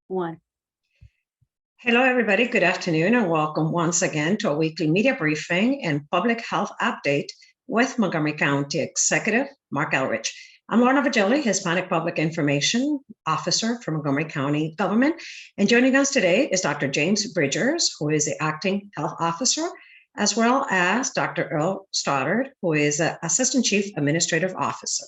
One. Hello, everybody. Good afternoon, and welcome once again to a weekly media briefing and public health update with Montgomery County Executive Marc Elrich. I'm Lorna Vigili, Hispanic Public Information Officer for Montgomery County Government. And joining us today is Dr. James Bridgers, who is the Acting Health Officer, as well as Dr. Earl Stoddard, who is Assistant Chief Administrative Officer.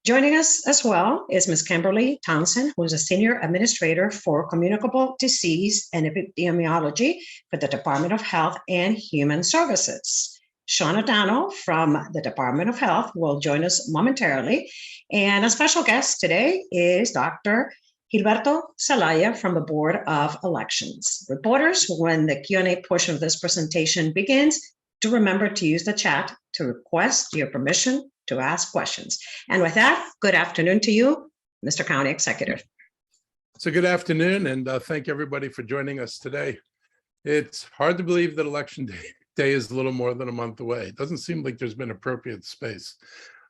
Joining us as well is Ms. Kimberly Townsend, who is a Senior Administrator for Communicable Disease and Epidemiology for the Department of Health and Human Services. Sean O'Donnell from the Department of Health will join us momentarily. And a special guest today is Dr. Gilberto Zelaya from the Board of Elections. Reporters, when the Q&A portion of this presentation begins, do remember to use the chat to request your permission to ask questions. And with that, good afternoon to you, Mr. County Executive. So good afternoon, and thank everybody for joining us today. It's hard to believe that election day is a little more than a month away. It doesn't seem like there's been appropriate space.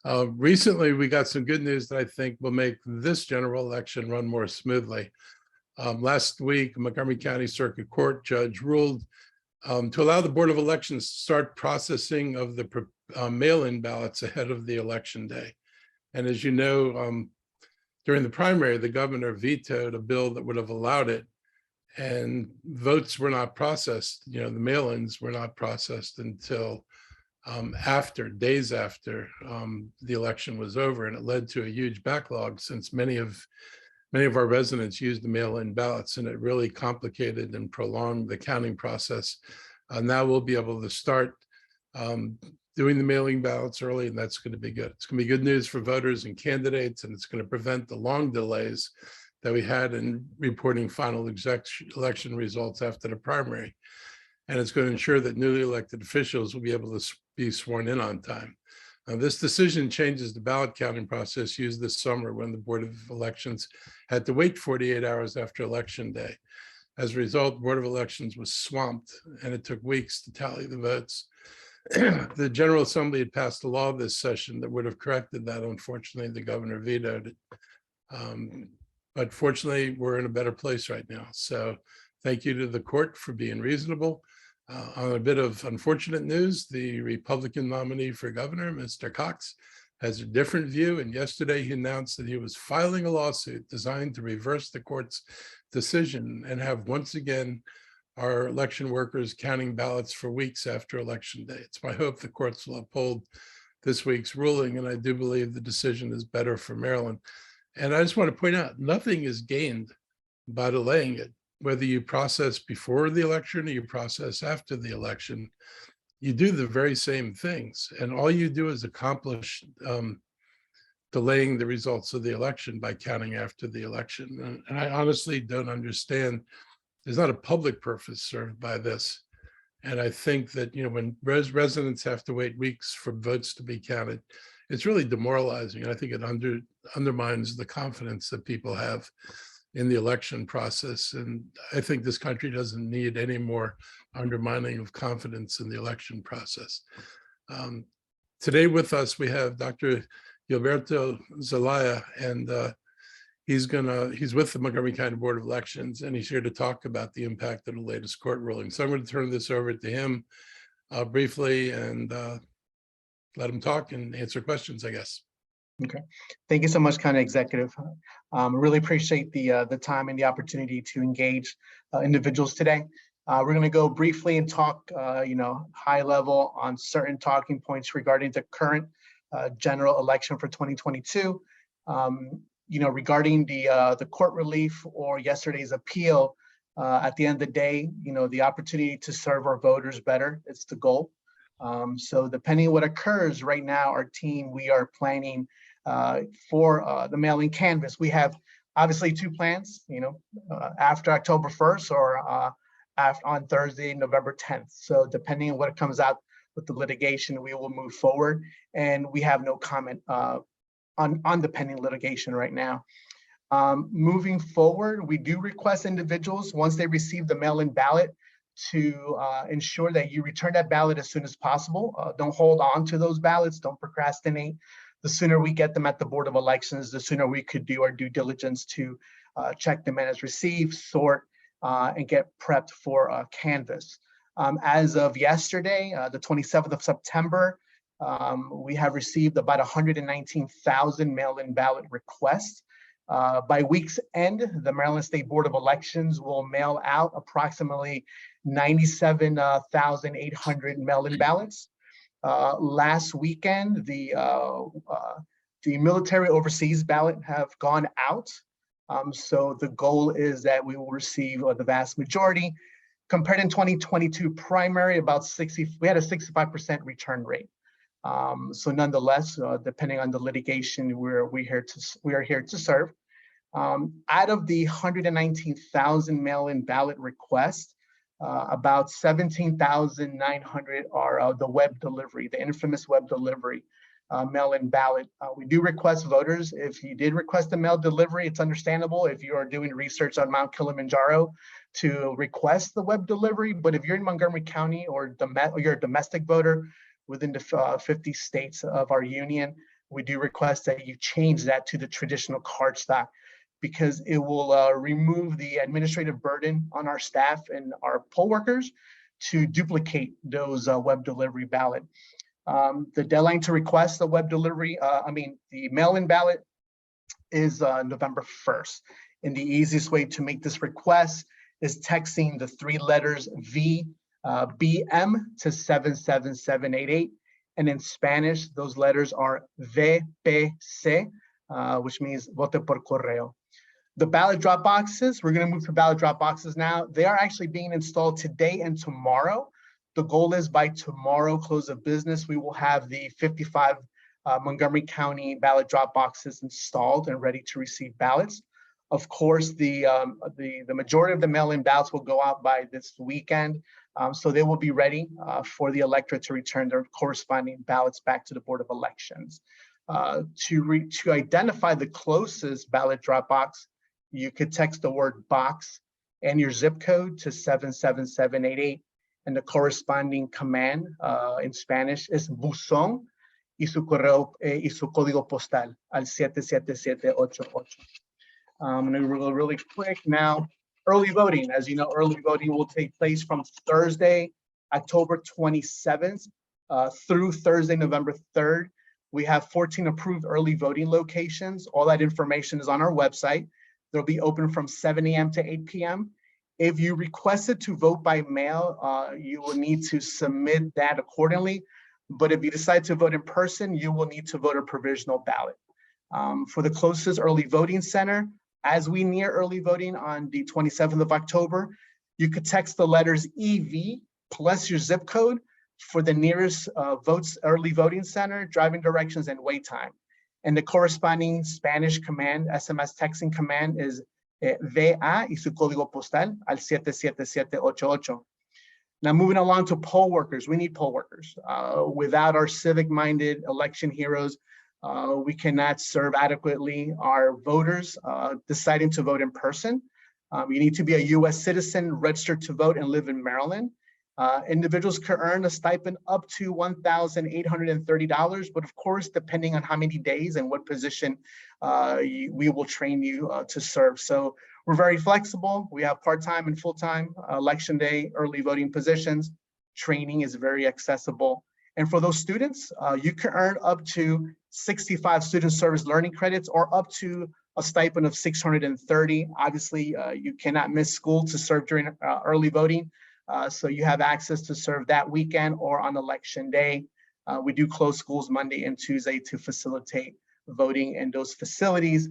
Recently, we got some good news that I think will make this general election run more smoothly. Last week, Montgomery County Circuit Court judge ruled to allow the Board of Elections to start processing of the mail-in ballots ahead of the election day. And as you know, during the primary, the governor vetoed a bill that would have allowed it, and votes were not processed. You know, the mail-ins were not processed until days after the election was over, and it led to a huge backlog since many of our residents used the mail-in ballots, and it really complicated and prolonged the counting process. Now we'll be able to start doing the mailing ballots early, and that's going to be good. It's going to be good news for voters and candidates, and it's going to prevent the long delays that we had in reporting final election results after the primary. And it's going to ensure that newly elected officials will be able to be sworn in on time. This decision changes the ballot counting process used this summer when the Board of Elections had to wait 48 hours after Election Day. As a result, the Board of Elections was swamped, and it took weeks to tally the votes. The General Assembly had passed a law this session that would have corrected that. Unfortunately, the governor vetoed it. But fortunately, we're in a better place right now. So thank you to the court for being reasonable. On a bit of unfortunate news, the Republican nominee for governor, Mr. Cox, has a different view. And yesterday he announced that he was filing a lawsuit designed to reverse the court's decision and have once again our election workers counting ballots for weeks after Election Day. It's my hope the courts will uphold this week's ruling, and I do believe the decision is better for Maryland. And I just want to point out, nothing is gained by delaying it. Whether you process before the election or you process after the election, you do the very same things. And all you do is accomplish delaying the results of the election by counting after the election. And I honestly don't understand. There's not a public purpose served by this. And I think that, you know, when residents have to wait weeks for votes to be counted, it's really demoralizing. And I think it undermines the confidence that people have in the election process. And I think this country doesn't need any more undermining of confidence in the election process. Today with us, we have Dr. Gilberto Zelaya, and he's with the Montgomery County Board of Elections, and he's here to talk about the impact of the latest court ruling. So I'm going to turn this over to him briefly and let him talk and answer questions, I guess. Okay, thank you so much, County Executive. Really appreciate the time and the opportunity to engage individuals today. We're going to go briefly and talk, high level on certain talking points regarding the current general election for 2022. Regarding the court relief or yesterday's appeal, at the end of the day, the opportunity to serve our voters better, it's the goal. So depending on what occurs right now, our team, we are planning for the mailing canvas. We have obviously two plans, after October 1st or on Thursday, November 10th. So depending on what comes out with the litigation, we will move forward, and we have no comment on the pending litigation right now. Moving forward, we do request individuals, once they receive the mail-in ballot, to ensure that you return that ballot as soon as possible. Don't hold on to those ballots, don't procrastinate. The sooner we get them at the Board of Elections, the sooner we could do our due diligence to check them in as received, sort, and get prepped for canvass. As of yesterday, the 27th of September, we have received about 119,000 mail-in ballot requests. By week's end, the Maryland State Board of Elections will mail out approximately 97,800 mail-in ballots. Last weekend, the military overseas ballot have gone out. So the goal is that we will receive the vast majority. Compared in 2022 primary, we had a 65% return rate. So nonetheless, depending on the litigation, we are here to serve. Out of the 119,000 mail-in ballot requests, about 17,900 are the web delivery, the infamous web delivery mail-in ballot. We do request voters. If you did request a mail delivery, it's understandable if you are doing research on Mount Kilimanjaro to request the web delivery. But if you're in Montgomery County or you're a domestic voter within the 50 states of our union, we do request that you change that to the traditional card stock, because it will remove the administrative burden on our staff and our poll workers to duplicate those web delivery ballot. The deadline to request the web delivery, the mail-in ballot is November 1st. And the easiest way to make this request is texting the 3 letters VBM to 77788. And in Spanish, those letters are VPC, which means vote por correo. The ballot drop boxes, we're going to move to ballot drop boxes now. They are actually being installed today and tomorrow. The goal is by tomorrow, close of business, we will have the 55 Montgomery County ballot drop boxes installed and ready to receive ballots. Of course, the majority of the mail-in ballots will go out by this weekend, so they will be ready for the electorate to return their corresponding ballots back to the Board of Elections. To identify the closest ballot drop box, you could text the word box and your zip code to 77788, and the corresponding command in Spanish is buzón y su correo y su código postal al 77788. I'm going to go really quick now. Early voting, as you know, early voting will take place from Thursday, October 27th through Thursday, November 3rd. We have 14 approved early voting locations. All that information is on our website. They'll be open from 7 a.m. to 8 p.m. If you requested to vote by mail, you will need to submit that accordingly. But if you decide to vote in person, you will need to vote a provisional ballot. For the closest early voting center, as we near early voting on the 27th of October, you could text the letters EV plus your zip code for the nearest early voting center, driving directions, and wait time. And the corresponding Spanish command, SMS texting command, is VA y su código postal al 77788. Now, moving along to poll workers, we need poll workers. Without our civic-minded election heroes, we cannot serve adequately our voters deciding to vote in person. You need to be a U.S. citizen, registered to vote, and live in Maryland. Individuals can earn a stipend up to $1,830, but of course, depending on how many days and what position we will train you to serve. So we're very flexible. We have part-time and full-time election day early voting positions. Training is very accessible. And for those students, you can earn up to 65 student service learning credits or up to a stipend of 630. Obviously, you cannot miss school to serve during early voting. So you have access to serve that weekend or on election day. We do close schools Monday and Tuesday to facilitate voting in those facilities.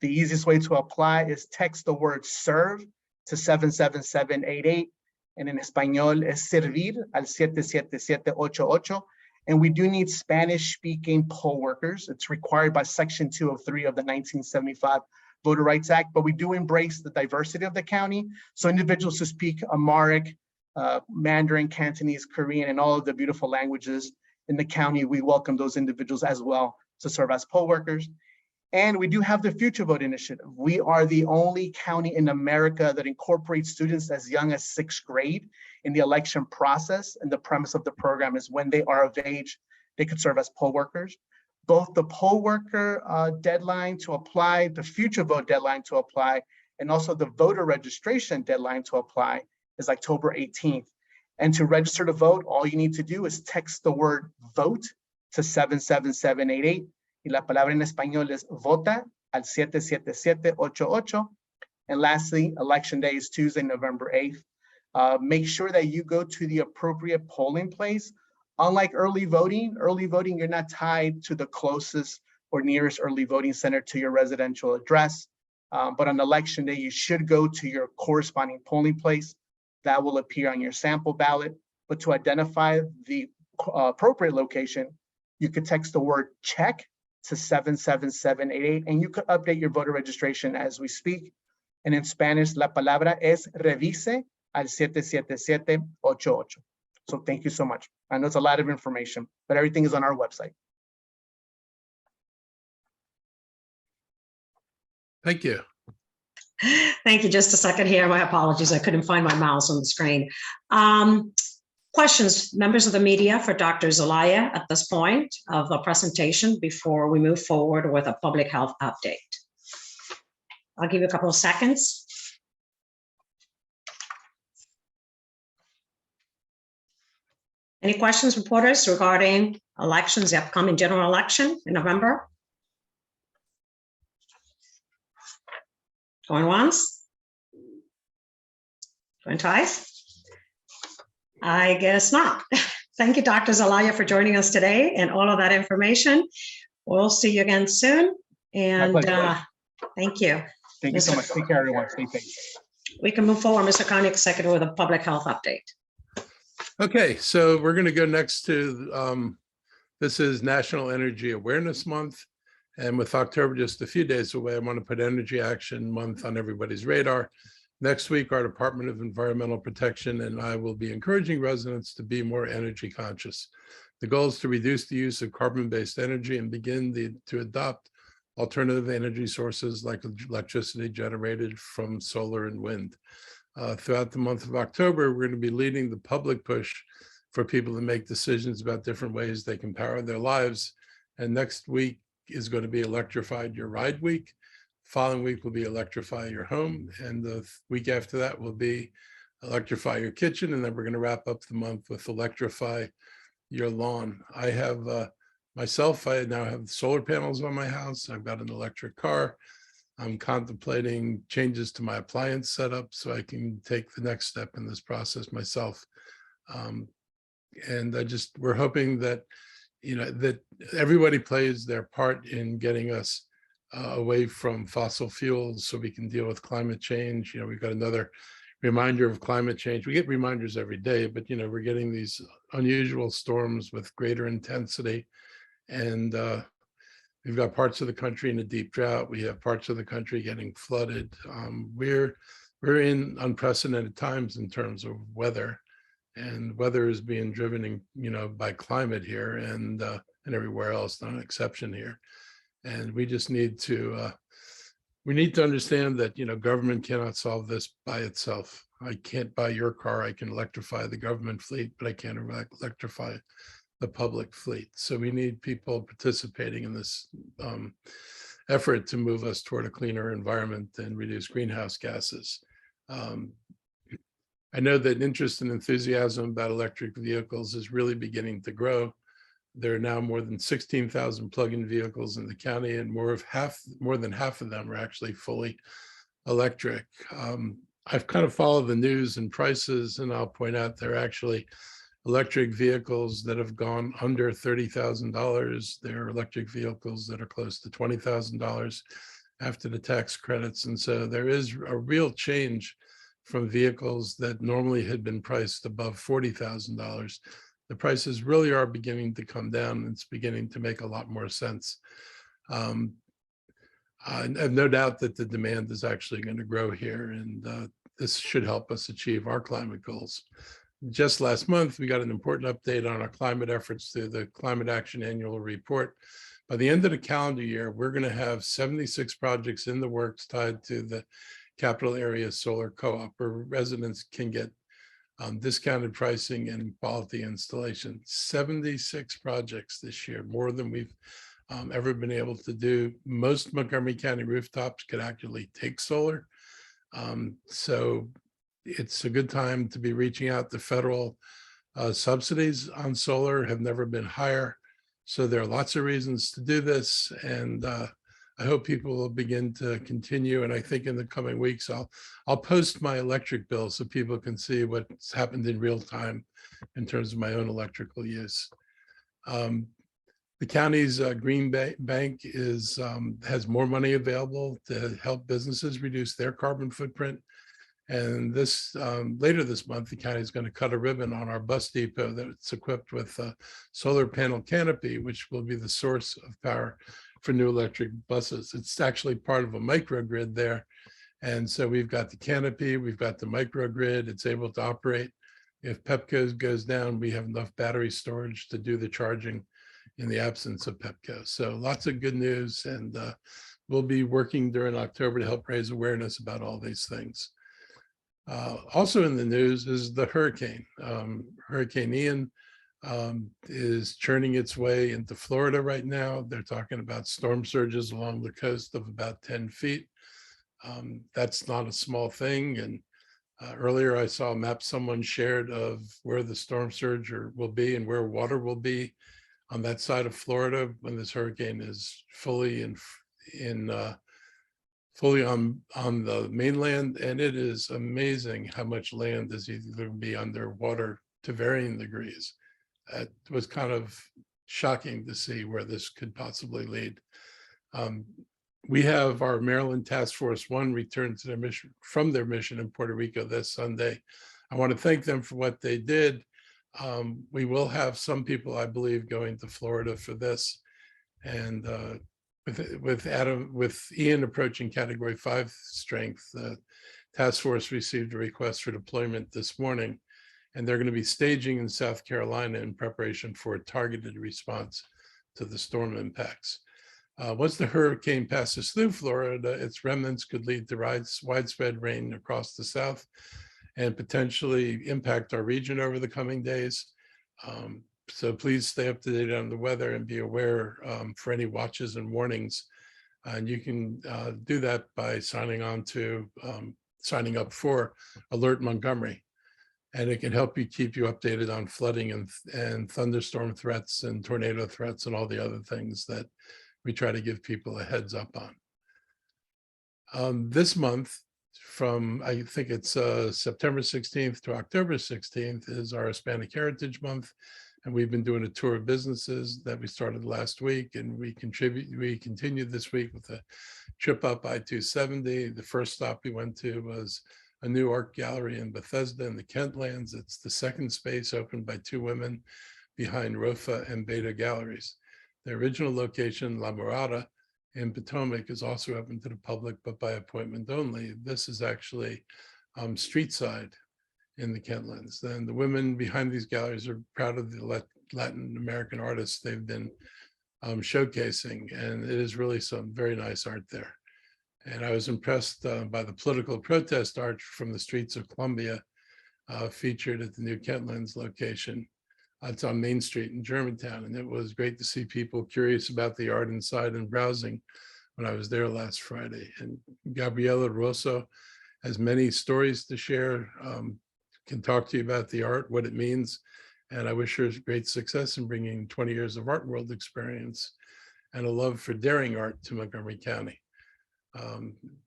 The easiest way to apply is text the word serve to 77788. And in Espanol es servir al 77788. And we do need Spanish-speaking poll workers. It's required by Section 203 of the 1975 Voter Rights Act, but we do embrace the diversity of the county. So individuals who speak Amharic, Mandarin, Cantonese, Korean, and all of the beautiful languages in the county, we welcome those individuals as well to serve as poll workers. And we do have the Future Vote Initiative. We are the only county in America that incorporates students as young as 6th grade in the election process. And the premise of the program is when they are of age, they could serve as poll workers. Both the poll worker deadline to apply, the future vote deadline to apply, and also the voter registration deadline to apply is October 18th. And to register to vote, all you need to do is text the word vote to 77788. Y la palabra en español es vota al 77788. And lastly, election day is Tuesday, November 8th. Make sure that you go to the appropriate polling place. Unlike early voting, you're not tied to the closest or nearest early voting center to your residential address. But on election day, you should go to your corresponding polling place. That will appear on your sample ballot. But to identify the appropriate location, you could text the word check to 77788, and you could update your voter registration as we speak. And in Spanish, la palabra es revise al 77788. So thank you so much. I know it's a lot of information, but everything is on our website. Thank you. Thank you. Just a second here. My apologies. I couldn't find my mouse on the screen. Questions, members of the media, for Dr. Zelaya at this point of the presentation before we move forward with a public health update. I'll give you a couple of seconds. Any questions, reporters, regarding elections, the upcoming general election in November? Going once? Going twice? I guess not. Thank you, Dr. Zelaya, for joining us today and all of that information. We'll see you again soon. And thank you. Thank you so much. Take care, everyone. Stay safe. We can move forward, Mr. County Executive, with a public health update. Okay, so we're going to go next to, this is National Energy Awareness Month. And with October just a few days away, I want to put Energy Action Month on everybody's radar. Next week, our Department of Environmental Protection and I will be encouraging residents to be more energy conscious. The goal is to reduce the use of carbon-based energy and begin to adopt alternative energy sources like electricity generated from solar and wind. Throughout the month of October, we're going to be leading the public push for people to make decisions about different ways they can power their lives. And next week is going to be Electrified Your Ride Week. Following week will be Electrify Your Home. And the week after that will be Electrify Your Kitchen. And then we're going to wrap up the month with Electrify Your Lawn. I have myself, I now have solar panels on my house. I've got an electric car. I'm contemplating changes to my appliance setup so I can take the next step in this process myself. And we're hoping that, that everybody plays their part in getting us away from fossil fuels so we can deal with climate change. We've got another reminder of climate change. We get reminders every day, but, we're getting these unusual storms with greater intensity. And we've got parts of the country in a deep drought. We have parts of the country getting flooded. We're in unprecedented times in terms of weather, and weather is being driven, by climate here and everywhere else, not an exception here. And we just need to understand that, government cannot solve this by itself. I can't buy your car. I can electrify the government fleet, but I can't electrify the public fleet. So we need people participating in this effort to move us toward a cleaner environment and reduce greenhouse gases. I know that interest and enthusiasm about electric vehicles is really beginning to grow. There are now more than 16,000 plug-in vehicles in the county, and more than half of them are actually fully electric. I've kind of followed the news and prices, and I'll point out there are actually electric vehicles that have gone under $30,000. There are electric vehicles that are close to $20,000 after the tax credits. And so there is a real change from vehicles that normally had been priced above $40,000. The prices really are beginning to come down. It's beginning to make a lot more sense. I have no doubt that the demand is actually going to grow here, and this should help us achieve our climate goals. Just last month, we got an important update on our climate efforts through the Climate Action Annual Report. By the end of the calendar year, we're going to have 76 projects in the works tied to the Capital Area Solar Co-op, where residents can get discounted pricing and quality installation. 76 projects this year, more than we've ever been able to do. Most Montgomery County rooftops could actually take solar. So it's a good time to be reaching out. The federal subsidies on solar have never been higher. So there are lots of reasons to do this. And I hope people will begin to continue. And I think in the coming weeks, I'll post my electric bill so people can see what's happened in real time in terms of my own electrical use. The county's Green Bank has more money available to help businesses reduce their carbon footprint. And this later this month, the county is going to cut a ribbon on our bus depot that's equipped with a solar panel canopy, which will be the source of power for new electric buses. It's actually part of a microgrid there. And so we've got the canopy, we've got the microgrid, it's able to operate. If Pepco goes down, we have enough battery storage to do the charging in the absence of Pepco. So lots of good news, and we'll be working during October to help raise awareness about all these things. Also in the news is the hurricane. Hurricane Ian is churning its way into Florida right now. They're talking about storm surges along the coast of about 10 feet. That's not a small thing. And earlier I saw a map someone shared of where the storm surge will be and where water will be on that side of Florida when this hurricane is fully fully on the mainland. And it is amazing how much land is either going to be underwater to varying degrees. It was kind of shocking to see where this could possibly lead. We have our Maryland Task Force 1 return to their mission from their mission in Puerto Rico this Sunday. I want to thank them for what they did. We will have some people, I believe, going to Florida for this. And with Ian approaching Category 5 strength, the task force received a request for deployment this morning, and they're going to be staging in South Carolina in preparation for a targeted response to the storm impacts. Once the hurricane passes through Florida, its remnants could lead to widespread rain across the South and potentially impact our region over the coming days. So please stay up to date on the weather and be aware for any watches and warnings. And you can do that by signing up for Alert Montgomery. And it can help you keep you updated on flooding and thunderstorm threats and tornado threats and all the other things that we try to give people a heads up on. This month, from I think it's September 16th to October 16th is our Hispanic Heritage Month. And we've been doing a tour of businesses that we started last week, and we continued this week with a trip up I-270. The first stop we went to was a new art gallery in Bethesda in the Kentlands. It's the second space opened by two women behind Rofa and Beta Galleries. The original location, La Morada in Potomac, is also open to the public, but by appointment only. This is actually street side in the Kentlands. Then the women behind these galleries are proud of the Latin American artists they've been showcasing, and it is really some very nice art there. And I was impressed by the political protest art from the streets of Columbia featured at the new Kentlands location. It's on Main Street in Germantown, and it was great to see people curious about the art inside and browsing when I was there last Friday. And Gabriela Rosso has many stories to share, can talk to you about the art, what it means, and I wish her great success in bringing 20 years of art world experience and a love for daring art to Montgomery County.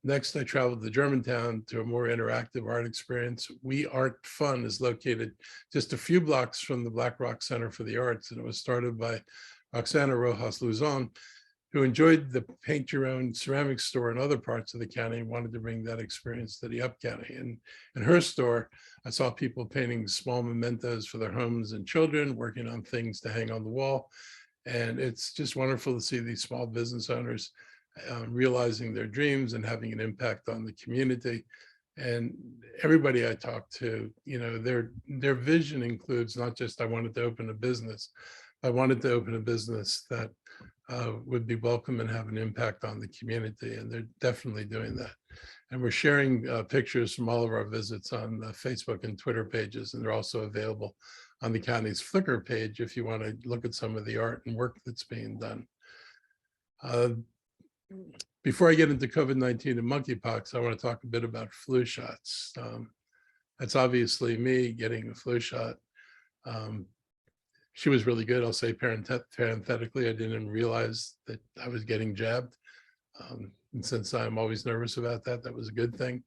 Next, I traveled to Germantown to a more interactive art experience. We Art Fun is located just a few blocks from the Black Rock Center for the Arts, and it was started by Roxana Rojas Luzon, who enjoyed the paint your own ceramics store in other parts of the county and wanted to bring that experience to the Up County. And in her store, I saw people painting small mementos for their homes and children, working on things to hang on the wall. And it's just wonderful to see these small business owners realizing their dreams and having an impact on the community. And everybody I talk to, you know, their vision includes not just I wanted to open a business, I wanted to open a business that would be welcome and have an impact on the community, and they're definitely doing that. And we're sharing pictures from all of our visits on Facebook and Twitter pages, and they're also available on the county's Flickr page if you want to look at some of the art and work that's being done. Before I get into COVID-19 and monkeypox, I want to talk a bit about flu shots. That's obviously me getting a flu shot. She was really good. I'll say parenthetically, I didn't realize that I was getting jabbed. And since I'm always nervous about that, that was a good thing.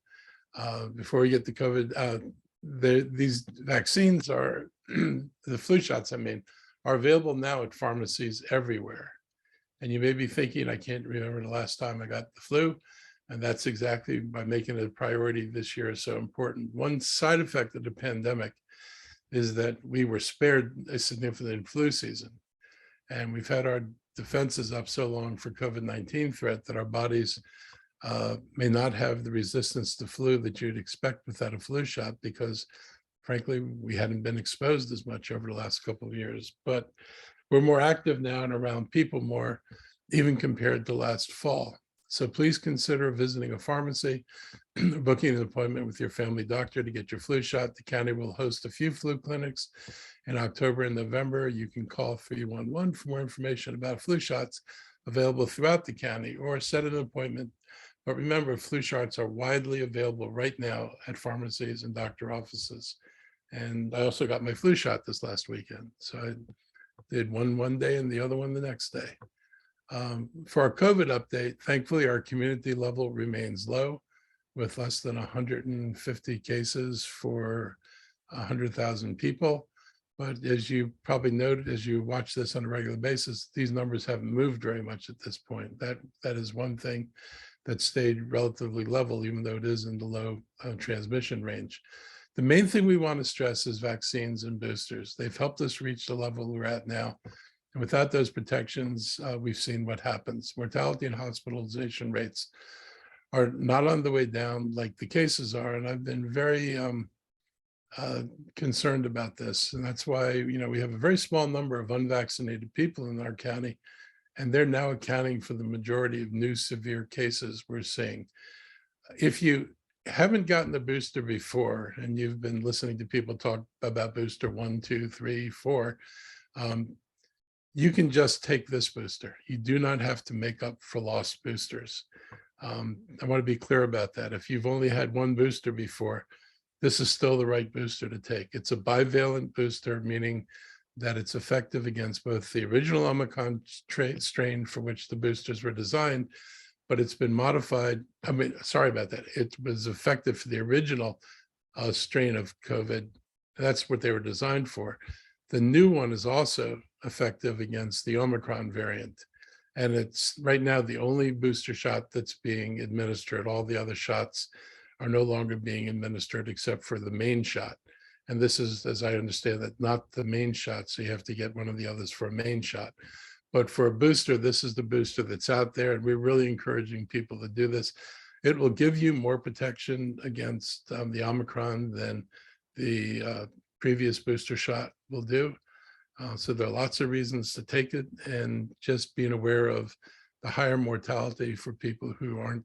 Before we get to COVID, these vaccines are, the flu shots, I mean, are available now at pharmacies everywhere. And you may be thinking, I can't remember the last time I got the flu. And that's exactly by making it a priority this year is so important. One side effect of the pandemic is that we were spared a significant flu season. And we've had our defenses up so long for COVID-19 threat that our bodies may not have the resistance to flu that you'd expect without a flu shot, because frankly, we hadn't been exposed as much over the last couple of years. But we're more active now and around people more, even compared to last fall. So please consider visiting a pharmacy, booking an appointment with your family doctor to get your flu shot. The county will host a few flu clinics in October and November. You can call 311 for more information about flu shots available throughout the county, or set an appointment. But remember, flu shots are widely available right now at pharmacies and doctor offices. And I also got my flu shot this last weekend. So I did one day and the other one the next day. For our COVID update, thankfully, our community level remains low, with less than 150 cases for 100,000 people. But as you probably noted, as you watch this on a regular basis, these numbers haven't moved very much at this point. That is one thing that stayed relatively level, even though it is in the low transmission range. The main thing we want to stress is vaccines and boosters. They've helped us reach the level we're at now. And without those protections, we've seen what happens. Mortality and hospitalization rates are not on the way down like the cases are. And I've been very concerned about this. And that's why, we have a very small number of unvaccinated people in our county, and they're now accounting for the majority of new severe cases we're seeing. If you haven't gotten the booster before, and you've been listening to people talk about booster 1, 2, 3, 4, you can just take this booster. You do not have to make up for lost boosters. I want to be clear about that. If you've only had one booster before, this is still the right booster to take. It's a bivalent booster, meaning that it's effective against both the original Omicron strain for which the boosters were designed, but it's been modified. Sorry about that. It was effective for the original strain of COVID. That's what they were designed for. The new one is also effective against the Omicron variant. And it's right now the only booster shot that's being administered. All the other shots are no longer being administered except for the main shot. And this is, as I understand it, not the main shot. So you have to get one of the others for a main shot. But for a booster, this is the booster that's out there. And we're really encouraging people to do this. It will give you more protection against the Omicron than the previous booster shot will do. So there are lots of reasons to take it, and just being aware of the higher mortality for people who aren't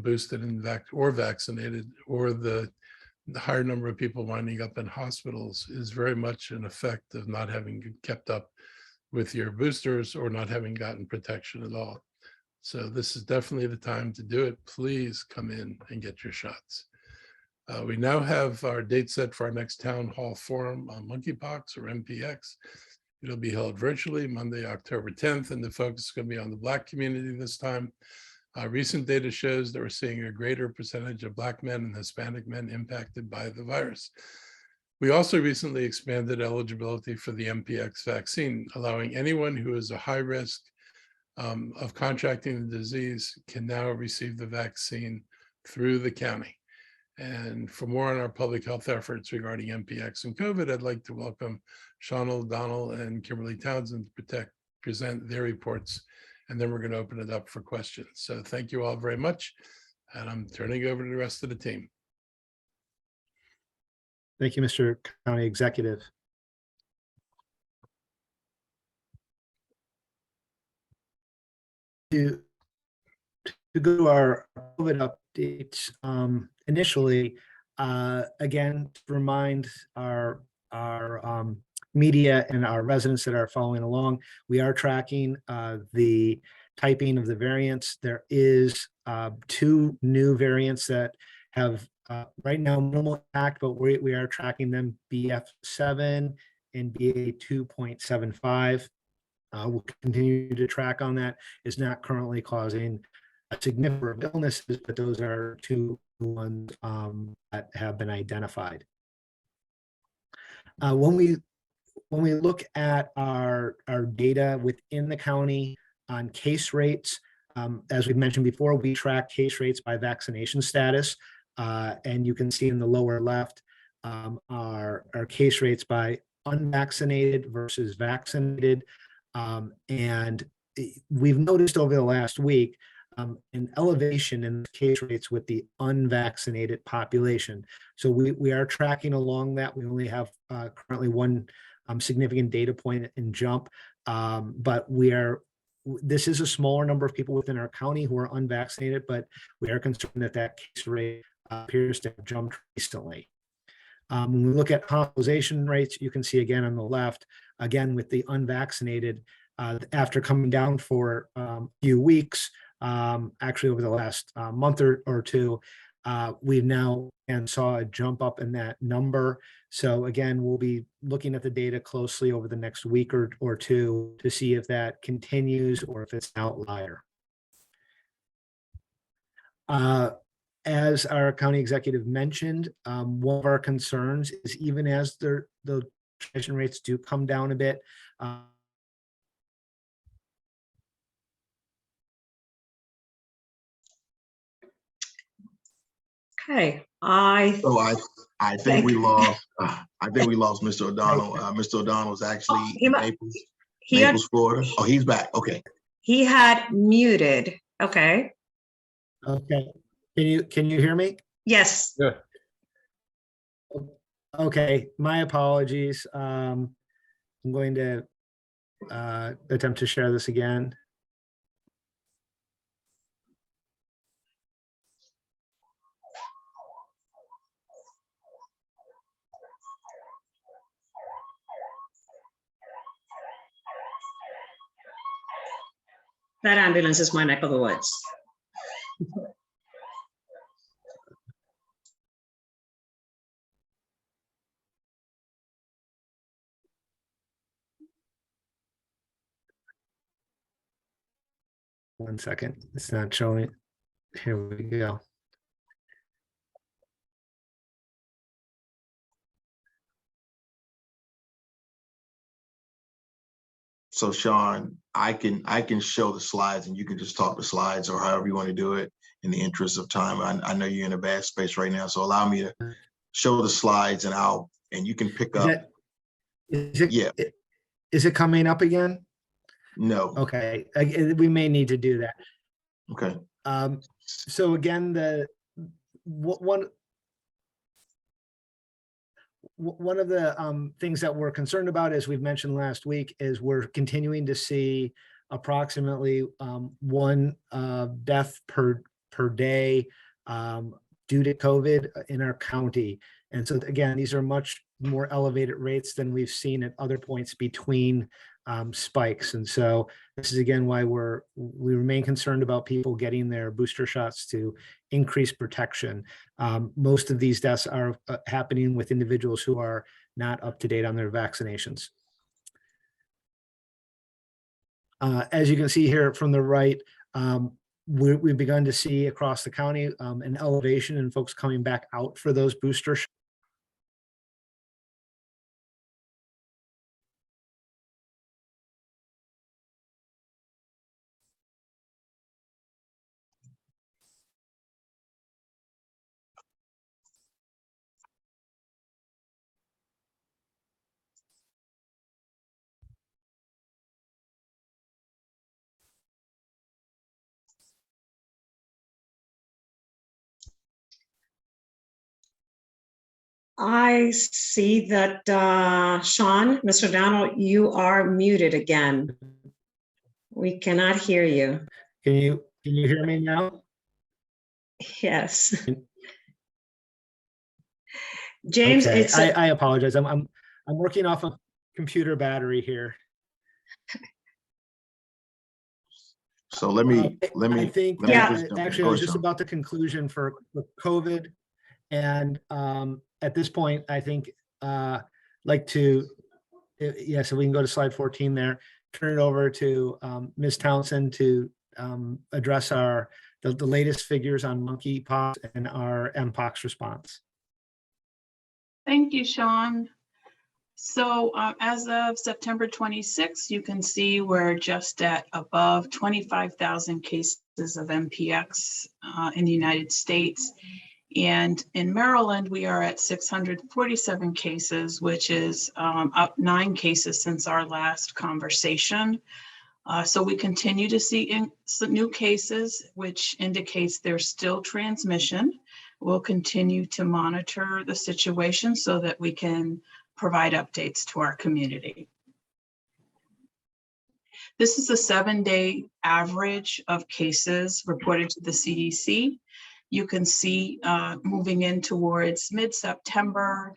boosted and vaccinated, or the higher number of people winding up in hospitals is very much an effect of not having kept up with your boosters or not having gotten protection at all. So this is definitely the time to do it. Please come in and get your shots. We now have our date set for our next town hall forum on monkeypox, or MPX. It'll be held virtually Monday, October 10th, and the focus is going to be on the Black community this time. Recent data shows that we're seeing a greater percentage of Black men and Hispanic men impacted by the virus. We also recently expanded eligibility for the MPX vaccine, allowing anyone who is a high risk of contracting the disease can now receive the vaccine through the county. And for more on our public health efforts regarding MPX and COVID, I'd like to welcome Sean O'Donnell and Kimberly Townsend to present their reports, and then we're going to open it up for questions. So thank you all very much, and I'm turning over to the rest of the team. Thank you, Mr. County Executive. To go to our COVID updates, initially, again, to remind our media and our residents that are following along, we are tracking the typing of the variants. There is 2 new variants that have right now minimal impact, but we are tracking them, BF7 and BA2.75. We'll continue to track on that. It's not currently causing a significant number of illnesses, but those are 2 ones that have been identified. When we look at our data within the county on case rates, as we mentioned before, we track case rates by vaccination status, and you can see in the lower left our case rates by unvaccinated versus vaccinated, and we've noticed over the last week an elevation in case rates with the unvaccinated population. So we are tracking along that. We only have currently 1 significant data point in jump, but this is a smaller number of people within our county who are unvaccinated, but we are concerned that case rate appears to have jumped recently. When we look at hospitalization rates, you can see again on the left, again with the unvaccinated, after coming down for a few weeks, actually over the last month or 2, we've now and saw a jump up in that number. So again, we'll be looking at the data closely over the next week or 2 to see if that continues or if it's an outlier. As our county executive mentioned, one of our concerns is even as the transmission rates do come down a bit, Okay, So I think we lost. I think we lost Mr. O'Donnell. Mr. O'Donnell's actually in Naples, Florida. Oh, he's back. Okay. He had muted. Okay. okay. Can you hear me? Yes. Yeah. Okay, my apologies. I'm going to attempt to share this again. That ambulance is my neck of the woods. One second, it's not showing. Here we go. So Sean, I can show the slides and you can just talk the slides or however you want to do it in the interest of time. I know you're in a bad space right now, so allow me to show the slides and you can pick up. Yeah. Is it coming up again? No. Okay, we may need to do that. Okay. So again, one of the things that we're concerned about, as we've mentioned last week, is we're continuing to see approximately 1 death per day due to COVID in our county. And so again, these are much more elevated rates than we've seen at other points between spikes. And so this is again why we remain concerned about people getting their booster shots to increase protection. Most of these deaths are happening with individuals who are not up to date on their vaccinations. As you can see here from the right, we've begun to see across the county an elevation in folks coming back out for those booster shots. I see that Sean, Mr. O'Donnell, you are muted again. We cannot hear you. Can you hear me now? Yes. James, okay. it's I apologize. I'm working off a computer battery here. So let me I think, let me Yeah. just jump in. actually, Go I was ahead, just Sean. about the conclusion for COVID. And at this point, I think like to, yeah, so we can go to slide 14 there, turn it over to Ms. Townsend to address the latest figures on monkeypox and our Mpox response. Thank you, Sean. So as of September 26th, you can see we're just at above 25,000 cases of MPX in the United States. And in Maryland, we are at 647 cases, which is up 9 cases since our last conversation. So we continue to see some new cases, which indicates there's still transmission. We'll continue to monitor the situation so that we can provide updates to our community. This is a 7-day average of cases reported to the CDC. You can see moving in towards mid-September,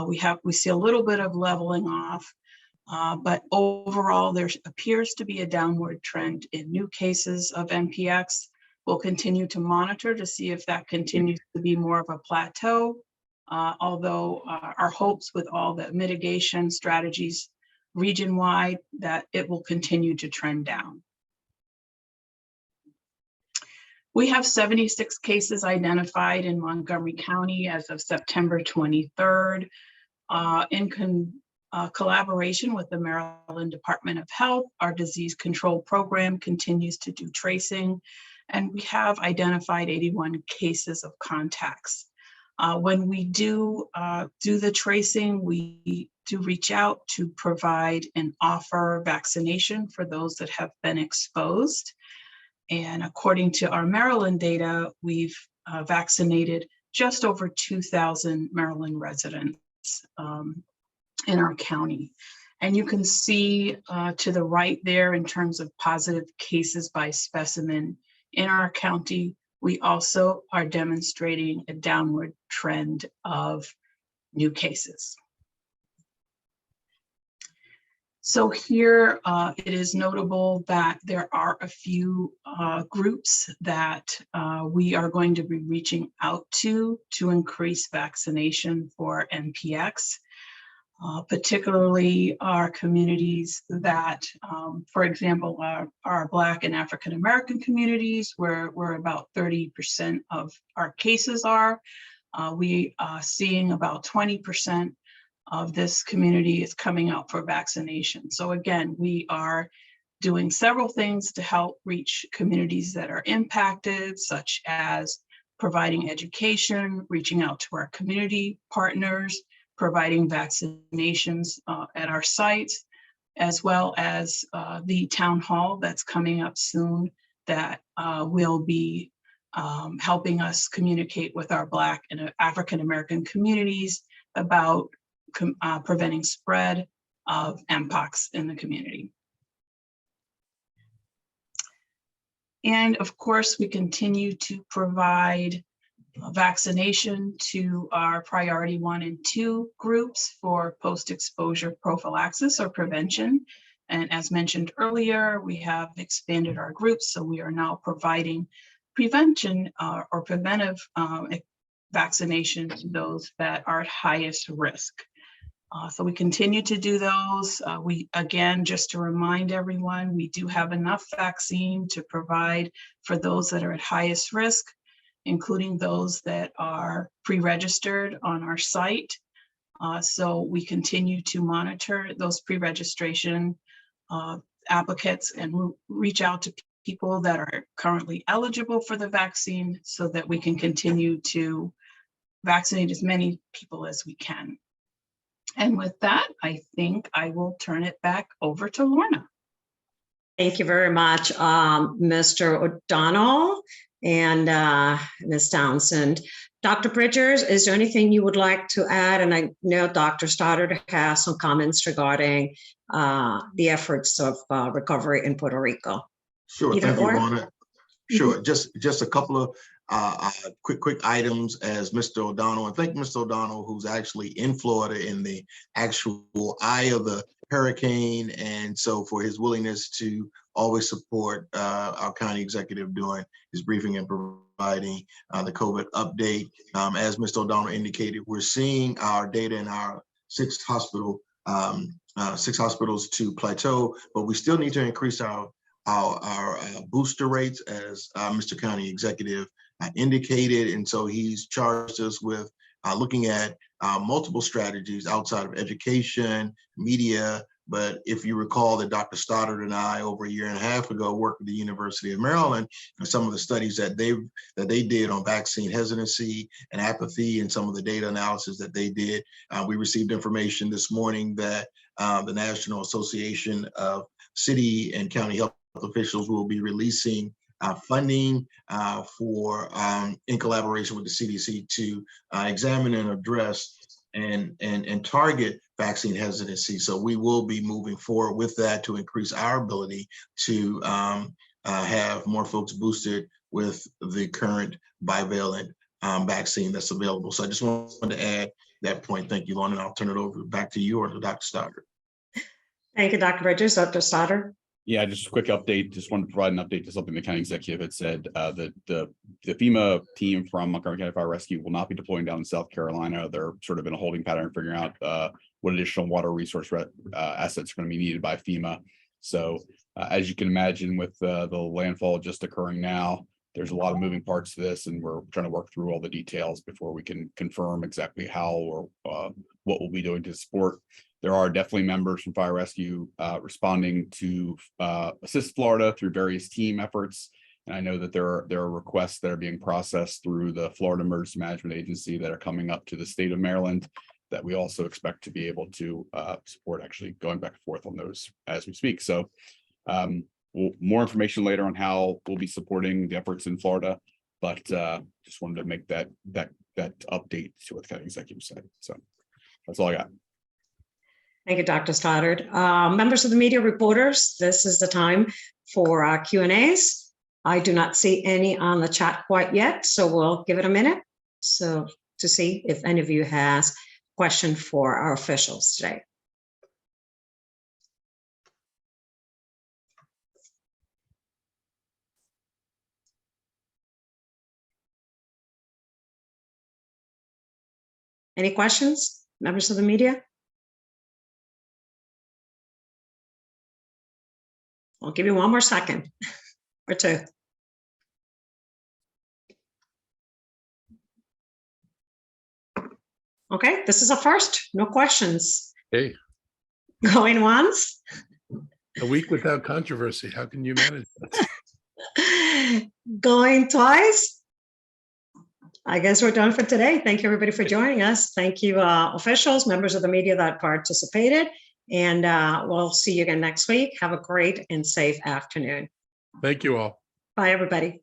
we see a little bit of leveling off, but overall there appears to be a downward trend in new cases of MPX. We'll continue to monitor to see if that continues to be more of a plateau, although our hopes with all the mitigation strategies region-wide that it will continue to trend down. We have 76 cases identified in Montgomery County as of September 23rd. In collaboration with the Maryland Department of Health, our disease control program continues to do tracing, and we have identified 81 cases of contacts. When we do the tracing, we do reach out to provide and offer vaccination for those that have been exposed. And according to our Maryland data, we've vaccinated just over 2,000 Maryland residents in our county. And you can see to the right there in terms of positive cases by specimen in our county, we also are demonstrating a downward trend of new cases. So here it is notable that there are a few groups that we are going to be reaching out to increase vaccination for MPX, particularly our communities that, for example, our Black and African American communities, where about 30% of our cases are. We are seeing about 20% of this community is coming out for vaccination. So again, we are doing several things to help reach communities that are impacted, such as providing education, reaching out to our community partners, providing vaccinations at our sites, as well as the town hall that's coming up soon that will be helping us communicate with our Black and African American communities about preventing spread of Mpox in the community. And of course, we continue to provide vaccination to our priority 1 and 2 groups for post-exposure prophylaxis or prevention. And as mentioned earlier, we have expanded our groups, so we are now providing prevention or preventive vaccination to those that are at highest risk. So we continue to do those. Again, just to remind everyone, we do have enough vaccine to provide for those that are at highest risk, including those that are pre-registered on our site. So we continue to monitor those pre-registration applicants and reach out to people that are currently eligible for the vaccine so that we can continue to vaccinate as many people as we can. And with that, I think I will turn it back over to Lorna. Thank you very much, Mr. O'Donnell and Ms. Townsend. Dr. Bridgers, is there anything you would like to add? And I know Dr. Stoddard has some comments regarding the efforts of recovery in Puerto Rico. Sure, Either thank you, or? Lorna. Sure, just a couple of quick items as Mr. O'Donnell, and thank Mr. O'Donnell, who's actually in Florida in the actual eye of the hurricane. And so for his willingness to always support our county executive doing his briefing and providing the COVID update. As Mr. O'Donnell indicated, we're seeing our data in our 6 hospitals to plateau, but we still need to increase our booster rates, as Mr. County Executive indicated. And so he's charged us with looking at multiple strategies outside of education, media. But if you recall that Dr. Stoddard and I, over a year and a half ago, worked with the University of Maryland and some of the studies that they did on vaccine hesitancy and apathy, and some of the data analysis that they did, we received information this morning that the National Association of City and County Health Officials will be releasing funding for in collaboration with the CDC to examine and address and target vaccine hesitancy. So we will be moving forward with that to increase our ability to have more folks boosted with the current bivalent vaccine that's available. So I just wanted to add that point. Thank you, Lauren, and I'll turn it over back to you or to Dr. Stoddard. Thank you, Dr. Bridges. Dr. Stoddard. Yeah, just a quick update. Just wanted to provide an update to something the county executive had said. The FEMA team from Montgomery County Fire Rescue will not be deploying down in South Carolina. They're sort of in a holding pattern, figuring out what additional water resource assets are going to be needed by FEMA. So as you can imagine, with the landfall just occurring now, there's a lot of moving parts to this, and we're trying to work through all the details before we can confirm exactly how or what we'll be doing to support. There are definitely members from Fire Rescue responding to assist Florida through various team efforts. And I know that there are requests that are being processed through the Florida Emergency Management Agency that are coming up to the state of Maryland that we also expect to be able to support, actually going back and forth on those as we speak. So more information later on how we'll be supporting the efforts in Florida, but just wanted to make that update to what the county executive said. So that's all I got. Thank you, Dr. Stoddard. Members of the media, reporters, this is the time for Q&As. I do not see any on the chat quite yet, so we'll give it a minute to see if any of you has a question for our officials today. Any questions, members of the media? I'll give you one more second or two. Okay, this is a first. No questions. Hey, Going once. a week without controversy. How can you manage that? Going twice. I guess we're done for today. Thank you, everybody, for joining us. Thank you, officials, members of the media that participated. And we'll see you again next week. Have a great and safe afternoon. Thank you all. Bye, everybody.